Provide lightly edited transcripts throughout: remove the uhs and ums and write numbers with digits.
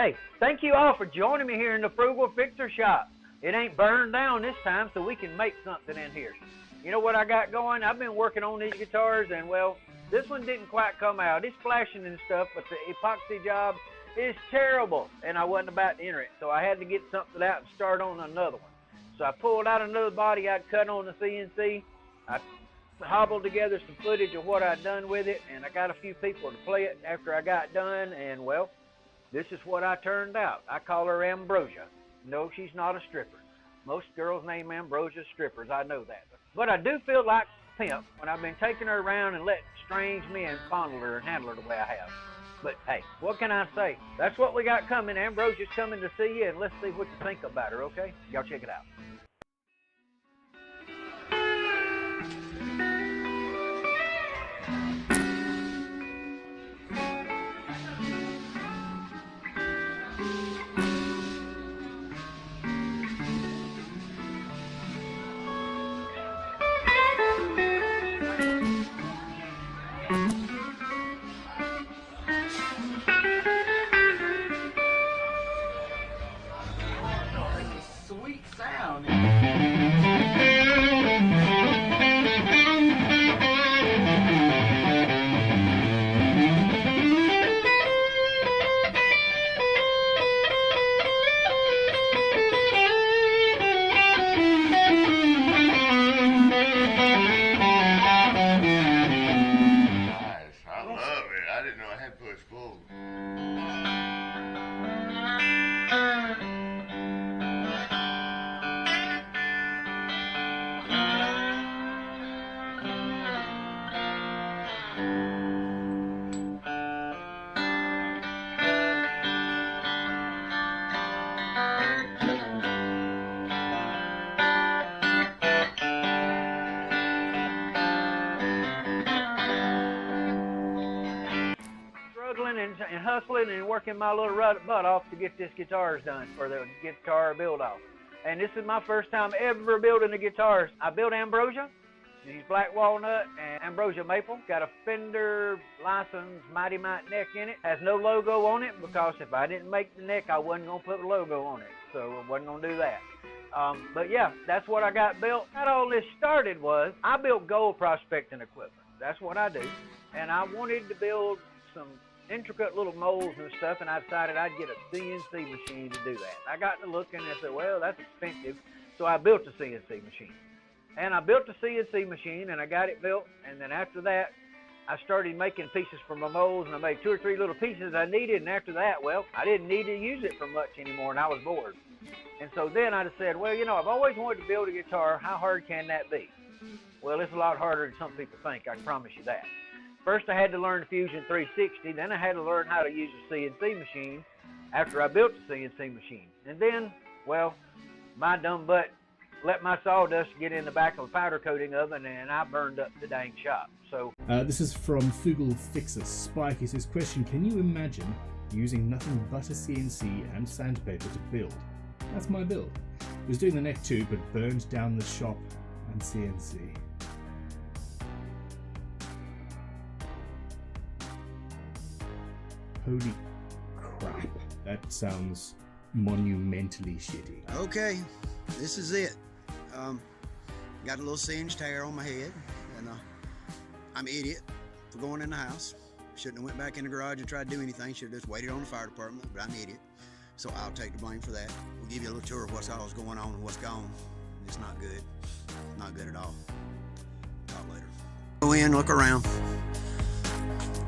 Hey, thank you all for joining me here in the Frugal Fixer shop. It ain't burned down this time, so we can make something in here. You know what I got going? I've been working on these guitars, and well, this one didn't quite come out. It's flashing and stuff, but the epoxy job is terrible, and I wasn't about to enter it, so I had to get something out and start on another one. So I pulled out another body I'd cut on the CNC. I hobbled together some footage of what I'd done with it, and I got a few people to play it after I got done, and well, this is what I turned out. I call her Ambrosia. No, she's not a stripper. Most girls name Ambrosia strippers, I know that. But I do feel like a pimp when I've been taking her around and letting strange men fondle her and handle her the way I have. But hey, what can I say? That's what we got coming. Ambrosia's coming to see you, and let's see what you think about her, okay? Y'all check it out. Sweet sound. And hustling and working my little butt off to get this guitars done for the guitar build off. And this is my first time ever building the guitars. I built Ambrosia. She's black walnut and Ambrosia maple. Got a Fender licensed Mite neck in it. Has no logo on it because if I didn't make the neck, I wasn't gonna put a logo on it. So I wasn't gonna do that. But yeah, that's what I got built. How all this started was I built gold prospecting equipment. That's what I do. And I wanted to build some intricate little molds and stuff, and I decided I'd get a CNC machine to do that. I got to looking and I said, well, that's expensive, so I built a CNC machine. And I built a CNC machine, and I got it built, and then after that, I started making pieces for my molds, and I made 2 or 3 little pieces I needed, and after that, well, I didn't need to use it for much anymore, and I was bored. And so then I said, well, you know, I've always wanted to build a guitar. How hard can that be? Well, it's a lot harder than some people think, I can promise you that. First, I had to learn Fusion 360. Then I had to learn how to use a CNC machine after I built the CNC machine. And then, well, my dumb butt let my sawdust get in the back of a powder coating oven, and I burned up the dang shop. So this is from Frugal Fixer. Spike, he says, question, can you imagine using nothing but a CNC and sandpaper to build? That's my build. Was doing the neck too, but burned down the shop and CNC. Holy crap, that sounds monumentally shitty. Okay, this is it. Got a little singed hair on my head, and I'm an idiot for going in the house. Shouldn't have went back in the garage and tried to do anything. Should have just waited on the fire department, but I'm an idiot. So I'll take the blame for that. We'll give you a little tour of what's all's going on and what's gone. It's not good. Not good at all. Talk later. Go in, look around.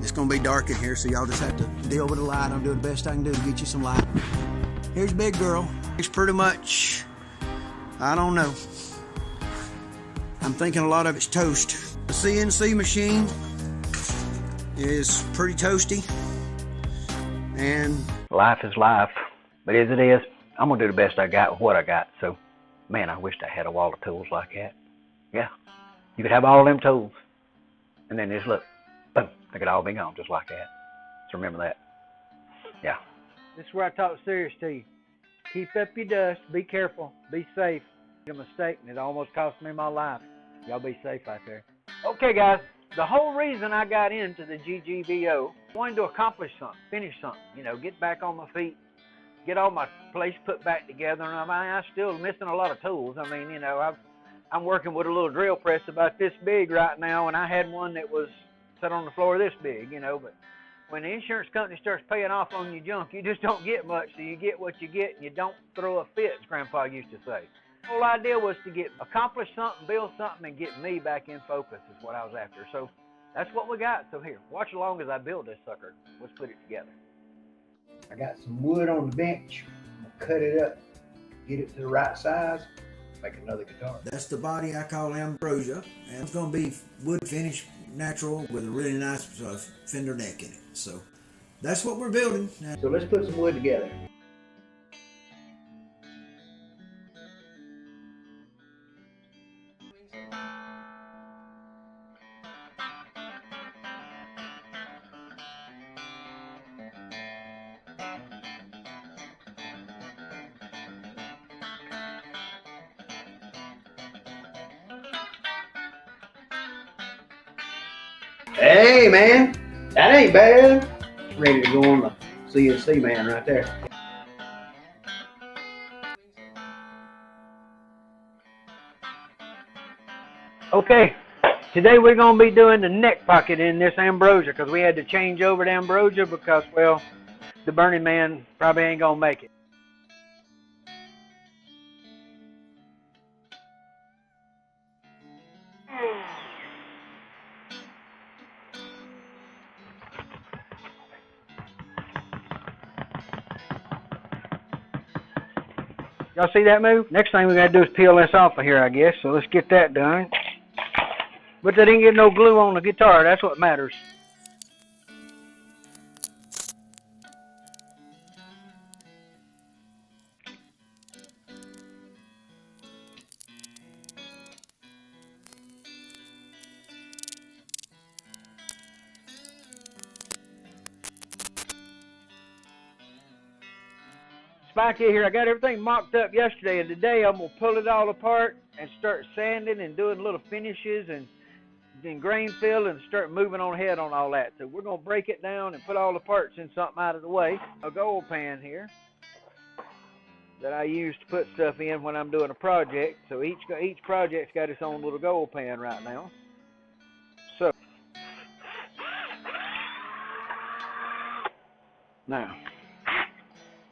It's gonna be dark in here, so y'all just have to deal with the light. I'm doing the best I can do to get you some light. Here's Big Girl. It's pretty much, I don't know. I'm thinking a lot of it's toast. The CNC machine is pretty toasty, and life is life, but as it is, I'm gonna do the best I got with what I got. So, man, I wished I had a wall of tools like that. Yeah, you could have all them tools, and then just look, boom, they could all be gone just like that. So remember that. Yeah. This is where I talk serious to you. Keep up your dust. Be careful. Be safe. A mistake, and it almost cost me my life. Y'all be safe out there. Okay, guys. The whole reason I got into the GGBO, wanted to accomplish something, finish something, you know, get back on my feet, get all my place put back together. And I'm still missing a lot of tools. I mean, you know, I'm working with a little drill press about this big right now, and I had one that was set on the floor this big, you know. But when the insurance company starts paying off on your junk, you just don't get much, so you get what you get, and you don't throw a fit, as Grandpa used to say. The whole idea was to accomplish something, build something, and get me back in focus is what I was after. So that's what we got. So here, watch along as I build this sucker. Let's put it together. I got some wood on the bench. I'm gonna cut it up, get it to the right size, make another guitar. That's the body I call Ambrosia, and it's going to be wood finish, natural, with a really nice Fender neck in it. So that's what we're building. So let's put some wood together. Hey man, that ain't bad. Ready to go on the CNC man right there. Okay, today we're going to be doing the neck pocket in this Ambrosia because we had to change over to Ambrosia because, well, the Burning Man probably ain't going to make it. Y'all see that move? Next thing we got to do is peel this off of here, I guess. So let's get that done. But they didn't get no glue on the guitar. That's what matters. Spiky here, I got everything mocked up yesterday, and today I'm going to pull it all apart and start sanding and doing little finishes and then grain fill and start moving on ahead on all that. So we're going to break it down and put all the parts in something out of the way. A gold pan here that I use to put stuff in when I'm doing a project. So each project's got its own little gold pan right now. So now,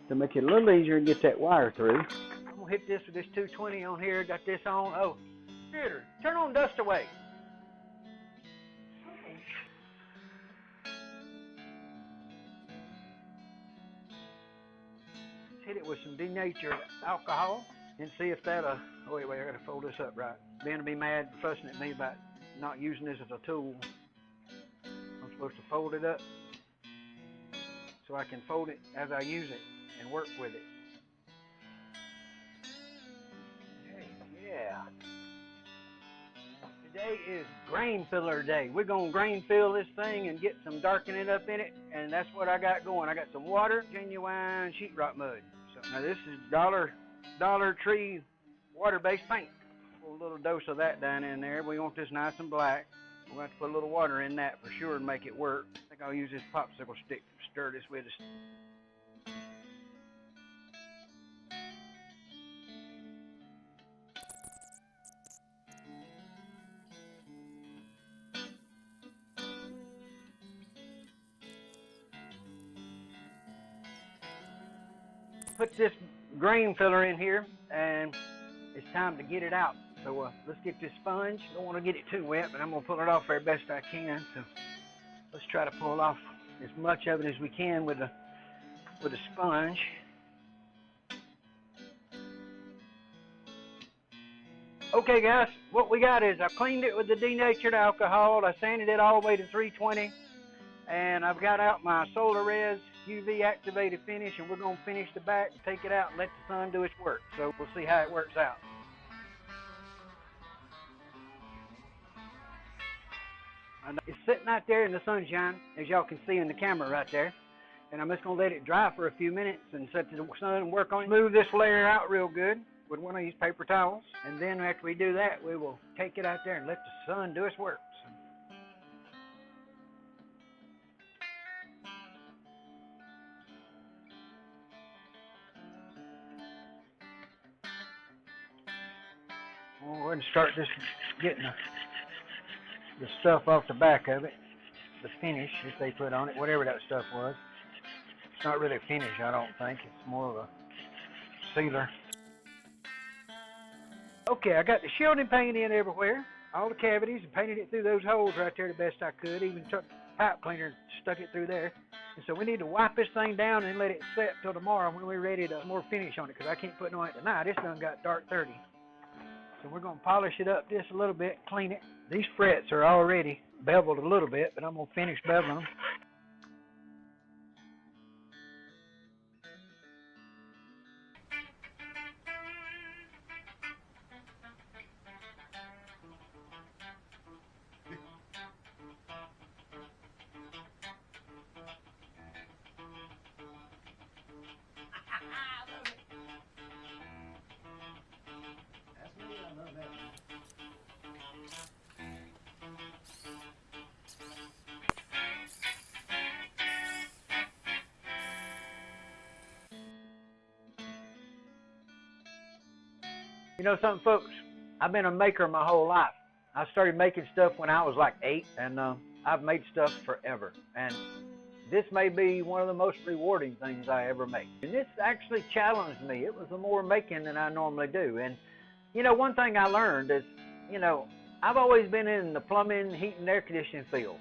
to make it a little easier to get that wire through, I'm gonna hit this with this 220 on here. Got this on. Oh, theater, turn on dust away. Let's hit it with some denatured alcohol and see if that'll. Oh wait, I gotta fold this up right. Ben will be mad, fussing at me about not using this as a tool. I'm supposed to fold it up so I can fold it as I use it and work with it. Hey, yeah. Today is grain filler day. We're gonna grain fill this thing and get some darkening up in it, and that's what I got going. I got some water, genuine sheetrock mud. So now this is Dollar Tree water-based paint. Put a little dose of that down in there. We want this nice and black. We're going to have to put a little water in that for sure and make it work. I think I'll use this popsicle stick to stir this with us. Put this grain filler in here, and it's time to get it out. So let's get this sponge. Don't want to get it too wet, but I'm going to pull it off there best I can. So let's try to pull off as much of it as we can with a sponge. Okay guys, what we got is I cleaned it with the denatured alcohol. I sanded it all the way to 320, and I've got out my Solar Res UV activated finish, and we're going to finish the back, take it out, and let the sun do its work. So we'll see how it works out. It's sitting out there in the sunshine, as y'all can see in the camera right there. And I'm just going to let it dry for a few minutes and set the sun and work on it. Move this layer out real good with one of these paper towels. And then after we do that, we will take it out there and let the sun do its work. We'll go ahead and start just getting the stuff off the back of it. The finish that they put on it, whatever that stuff was. It's not really a finish, I don't think. It's more of a sealer. Okay, I got the shielding paint in everywhere, all the cavities, and painted it through those holes right there the best I could. Even took pipe cleaner and stuck it through there. And so we need to wipe this thing down and let it set till tomorrow when we're ready to more finish on it, because I can't put no on it tonight. It's done got dark 30. So we're going to polish it up just a little bit, clean it. These frets are already beveled a little bit, but I'm going to finish beveling them. You know something, folks? I've been a maker my whole life. I started making stuff when I was like 8, and I've made stuff forever. And this may be one of the most rewarding things I ever make. And this actually challenged me. It was more making than I normally do. And, you know, one thing I learned is, you know, I've always been in the plumbing, heat, and air conditioning field.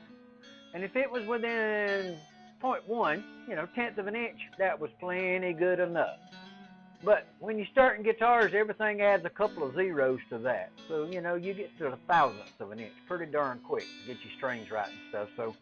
And if it was within 0.1, you know, tenth of an inch, that was plenty good enough. But when you start in guitars, everything adds a couple of zeros to that. So, you know, you get to the thousandth of an inch pretty darn quick to get your strings right and stuff. So,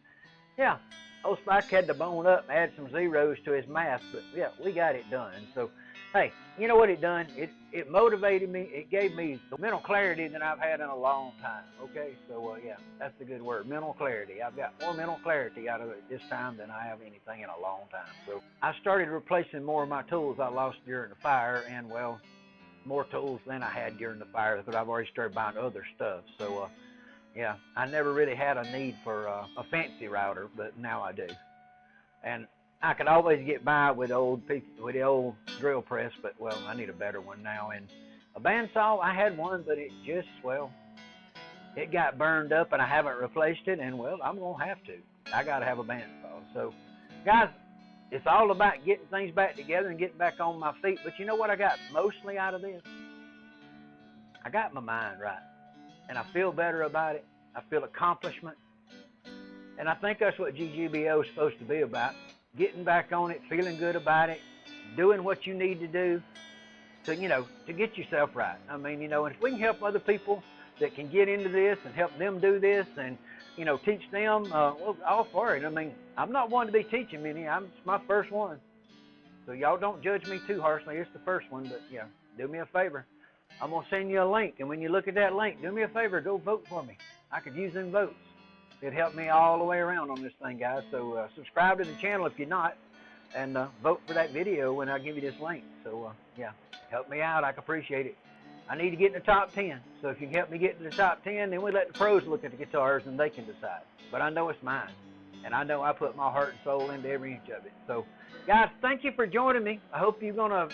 yeah, old Spike had to bone up and add some zeros to his math, but yeah, we got it done. So, hey, you know what it done? It motivated me. It gave me the mental clarity that I've had in a long time, okay? So, yeah, that's the good word, mental clarity. I've got more mental clarity out of it this time than I have anything in a long time. So, I started replacing more of my tools I lost during the fire, and, well, more tools than I had during the fire because I've already started buying other stuff. So, yeah, I never really had a need for a fancy router, but now I do. And I could always get by with the old drill press, but, well, I need a better one now. And a bandsaw, I had one, but it just, well, it got burned up, and I haven't replaced it, and, well, I'm going to have to. I got to have a bandsaw. So, guys, it's all about getting things back together and getting back on my feet. But you know what I got mostly out of this? I got my mind right, and I feel better about it. I feel accomplishment. And I think that's what GGBO is supposed to be about. Getting back on it, feeling good about it, doing what you need to do to, you know, to get yourself right. I mean, you know, and if we can help other people that can get into this and help them do this and, you know, teach them, well, all for it. I mean, I'm not one to be teaching many. It's my first one. So y'all don't judge me too harshly. It's the first one, but, yeah, do me a favor. I'm going to send you a link, and when you look at that link, do me a favor, go vote for me. I could use them votes. It helped me all the way around on this thing, guys. So subscribe to the channel if you're not, and vote for that video when I give you this link. So, yeah, help me out. I can appreciate it. I need to get in the top 10. So if you can help me get to the top 10, then we let the pros look at the guitars and they can decide. But I know it's mine, and I know I put my heart and soul into every inch of it. So, guys, thank you for joining me. I hope you're going to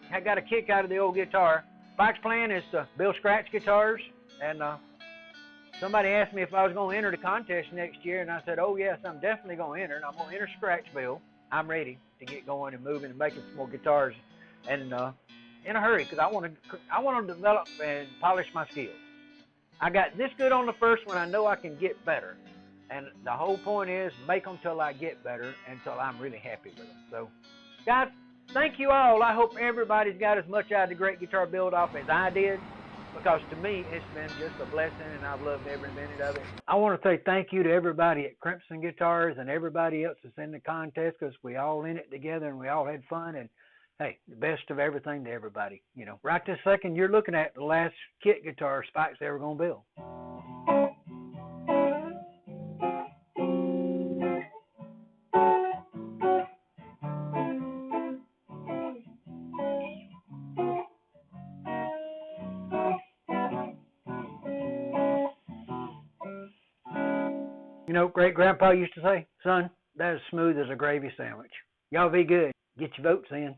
have got a kick out of the old guitar. Spike's plan is to build scratch guitars, and somebody asked me if I was going to enter the contest next year, and I said, oh, yes, I'm definitely going to enter, and I'm going to enter scratch build. I'm ready to get going and moving and making some more guitars, and in a hurry, because I want to develop and polish my skills. I got this good on the first one. I know I can get better, and the whole point is make them till I get better, until I'm really happy with them. So, guys, thank you all. I hope everybody's got as much out of the Great Guitar Build-Off as I did, because to me, it's been just a blessing, and I've loved every minute of it. I want to say thank you to everybody at Crimson Guitars and everybody else that's in the contest, because we all in it together, and we all had fun, and hey, the best of everything to everybody. You know, right this second, you're looking at the last kit guitar Spike's ever going to build. You know, great-grandpa used to say, son, that is smooth as a gravy sandwich. Y'all be good. Get your votes in.